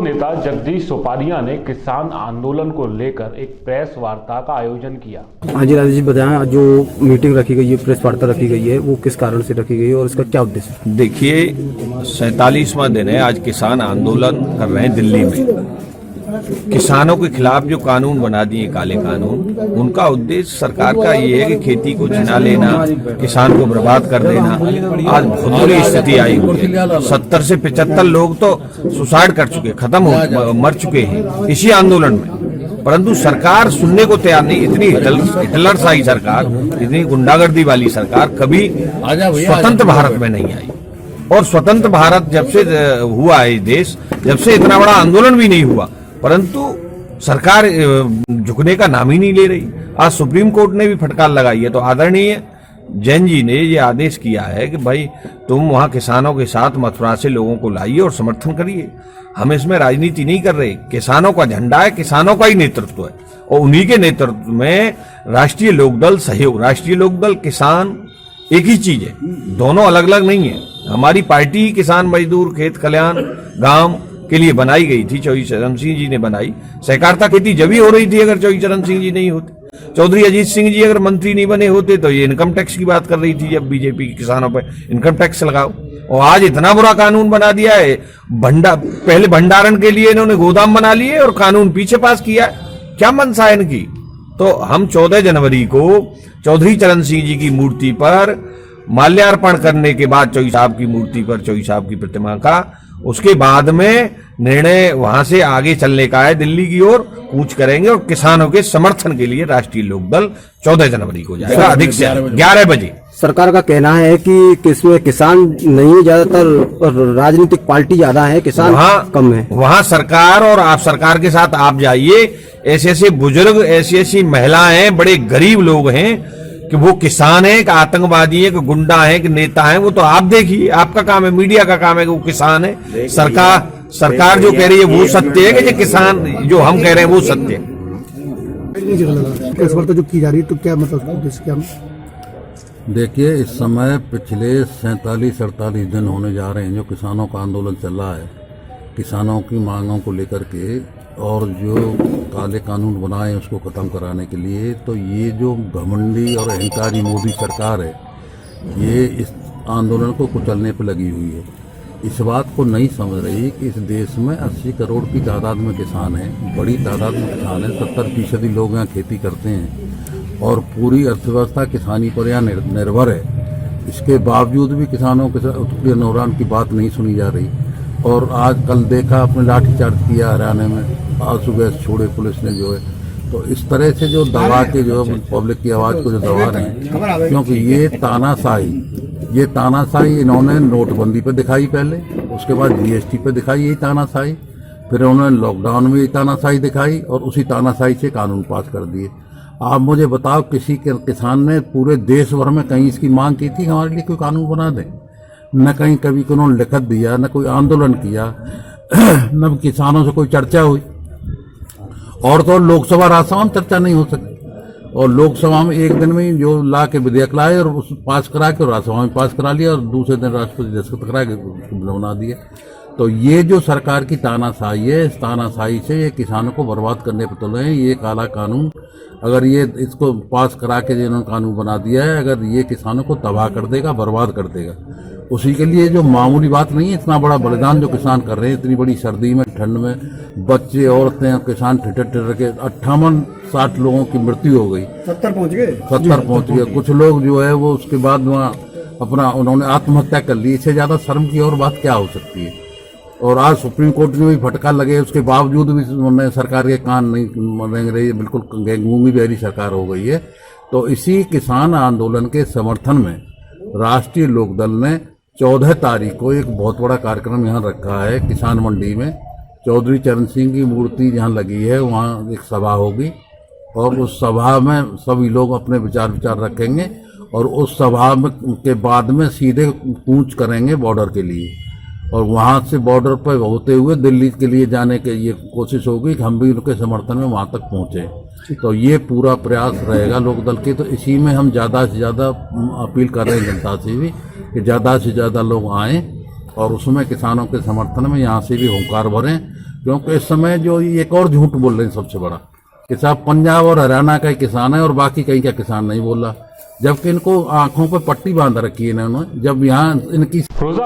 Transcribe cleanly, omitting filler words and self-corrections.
नेता जगदीश सोपारिया ने किसान आंदोलन को लेकर एक प्रेस वार्ता का आयोजन किया। हाँ जी राजेश जी, बताएं जो मीटिंग रखी गई है, प्रेस वार्ता रखी गई है, वो किस कारण से रखी गई है और इसका क्या उद्देश्य है? देखिए, 47वां दिन है आज किसान आंदोलन कर रहे हैं दिल्ली में। किसानों के खिलाफ जो कानून बना दिए काले कानून, उनका उद्देश्य सरकार का ये है कि खेती को छिना लेना, किसान को बर्बाद कर देना। आज बहुत बुरी स्थिति आई हुई है। 70 से 75 लोग तो सुसाइड कर चुके, मर चुके हैं इसी आंदोलन में। परंतु सरकार सुनने को तैयार नहीं। इतनी हिटलरशाही सरकार, इतनी गुंडागर्दी वाली सरकार कभी स्वतंत्र भारत में नहीं आई। और स्वतंत्र भारत जब से हुआ है देश, जब से इतना बड़ा आंदोलन भी नहीं हुआ, परंतु सरकार झुकने का नाम ही नहीं ले रही। आज सुप्रीम कोर्ट ने भी फटकार लगाई है। तो आदरणीय जैन जी ने ये आदेश किया है कि भाई तुम वहां किसानों के साथ मथुरा से लोगों को लाइए और समर्थन करिए। हम इसमें राजनीति नहीं कर रहे। किसानों का झंडा है, किसानों का ही नेतृत्व है और उन्हीं के नेतृत्व में राष्ट्रीय लोकदल सहयोग, राष्ट्रीय लोकदल किसान एक ही चीज है, दोनों अलग अलग नहीं है। हमारी पार्टी किसान मजदूर खेत कल्याण गांव के लिए बनाई गई थी, चौधरी चरण सिंह जी ने बनाई। सहकारिता खेती जब ही हो रही थी अगर चौधरी चरण सिंह जी नहीं होते। चौधरी अजीत सिंह जी अगर मंत्री नहीं बने होते तो ये इनकम टैक्स की बात कर रही थी, जब बीजेपी के किसानों पर इनकम टैक्स लगाओ। और आज इतना बुरा कानून बना दिया है। पहले भंडारण के लिए इन्होंने गोदाम बना लिए और कानून पीछे पास किया। क्या मंशा है इनकी? तो हम 14 जनवरी को चौधरी चरण सिंह जी की मूर्ति पर माल्यार्पण करने के बाद, चौधरी साहब की मूर्ति पर, चौधरी साहब की प्रतिमा का, उसके बाद में निर्णय वहां से आगे चलने का है। दिल्ली की ओर कूच करेंगे और किसानों के समर्थन के लिए राष्ट्रीय लोकदल 14 जनवरी को जाएगा, अधिक से 11 बजे। सरकार का कहना है कि इसमें किसान नहीं, ज्यादातर राजनीतिक पार्टी ज्यादा है, किसान कम है। वहां सरकार और आप सरकार के साथ आप जाइए, ऐसे ऐसे बुजुर्ग, ऐसी ऐसी महिलाएं, बड़े गरीब लोग हैं कि वो किसान है कि आतंकवादी है कि गुंडा है कि नेता है, वो तो आप देखिए। आपका काम है, मीडिया का काम है कि वो किसान है। सरकार जो कह रही है वो सत्य है कि जो किसान जो हम कह रहे हैं वो सत्य है। इस बार तो जो की जा रही है, तो क्या मतलब क्या? देखिए, इस समय पिछले 47-48 दिन होने जा रहे हैं जो किसानों का आंदोलन चल रहा है, किसानों की मांगों को लेकर के, और जो काले कानून बनाए उसको खत्म कराने के लिए। तो ये जो घमंडी और अहंकारी मोदी सरकार है, ये इस आंदोलन को कुचलने पर लगी हुई है। इस बात को नहीं समझ रही कि इस देश में 80 करोड़ की तादाद में किसान हैं, बड़ी तादाद में किसान हैं। 70% लोग यहाँ खेती करते हैं और पूरी अर्थव्यवस्था किसानी पर यहाँ निर्भर है। इसके बावजूद भी किसानों के साथ उत्पीड़न नौरान की बात नहीं सुनी जा रही। और आज कल देखा आपने लाठीचार्ज किया हरियाणा में, आज सुबह छोड़े पुलिस ने जो है। तो इस तरह से जो दबा के जो पब्लिक की आवाज़ को जो दबा रहे हैं, क्योंकि ये तानाशाही इन्होंने नोटबंदी पे दिखाई पहले, उसके बाद जीएसटी पे दिखाई यही तानाशाही, फिर उन्होंने लॉकडाउन में ये तानाशाही दिखाई और उसी तानाशाही से कानून पास कर दिए। आप मुझे बताओ, किसी के किसान ने पूरे देश भर में कहीं इसकी मांग की थी हमारे लिए कोई कानून बना दें? न कहीं कभी उन्होंने लिखत दिया, न कोई आंदोलन किया, न किसानों से कोई चर्चा हुई। और तो लोकसभा राज्यसभा में चर्चा नहीं हो सकती, और लोकसभा में एक दिन में जो ला के विधेयक लाए और उस पास करा के राज्यसभा में पास करा लिया और दूसरे दिन राष्ट्रपति दस्तखत करा के बना दिया। तो ये जो सरकार की तानाशाही है, इस तानाशाही से ये किसानों को बर्बाद करने पर तुले हैं। ये काला कानून, अगर ये इसको पास करा के जिन्होंने कानून बना दिया है, अगर ये किसानों को तबाह कर देगा, बर्बाद कर देगा। उसी के लिए जो मामूली बात नहीं है, इतना बड़ा बलिदान जो किसान कर रहे हैं, इतनी बड़ी सर्दी में, ठंड में, बच्चे, औरतें और किसान ठिठर के 58-60 लोगों की मृत्यु हो गई। 70 पहुंच गए। कुछ लोग जो है वो उसके बाद वहाँ अपना उन्होंने आत्महत्या कर ली। इससे ज्यादा शर्म की और बात क्या हो सकती है? और आज सुप्रीम कोर्ट में भी फटकार लगे, उसके बावजूद भी उन्होंने सरकार के कान नहीं रेंग रही, बिल्कुल गूंगी बहरी सरकार हो गई है। तो इसी किसान आंदोलन के समर्थन में राष्ट्रीय लोकदल ने 14 तारीख को एक बहुत बड़ा कार्यक्रम यहाँ रखा है। किसान मंडी में चौधरी चरण सिंह की मूर्ति जहाँ लगी है, वहाँ एक सभा होगी और उस सभा में सभी लोग अपने विचार रखेंगे और उस सभा में के बाद में सीधे कूच करेंगे बॉर्डर के लिए, और वहाँ से बॉर्डर पर होते हुए दिल्ली के लिए जाने के ये कोशिश होगी कि हम भी उनके समर्थन में वहाँ तक पहुँचे। तो ये पूरा प्रयास रहेगा लोकदल के। तो इसी में हम ज़्यादा से ज़्यादा अपील कर रहे हैं जनता से भी कि ज़्यादा से ज़्यादा लोग आएँ और उसमें किसानों के समर्थन में यहाँ से भी हुंकार भरें। क्योंकि इस समय जो ये एक और झूठ बोल रहे हैं सबसे बड़ा कि साहब पंजाब और हरियाणा का ही किसान है और बाकी कहीं का किसान नहीं बोल रहा, जबकि इनको आंखों पर पट्टी बांध रखी है इन्होंने। जब यहाँ इनकी फिरोजा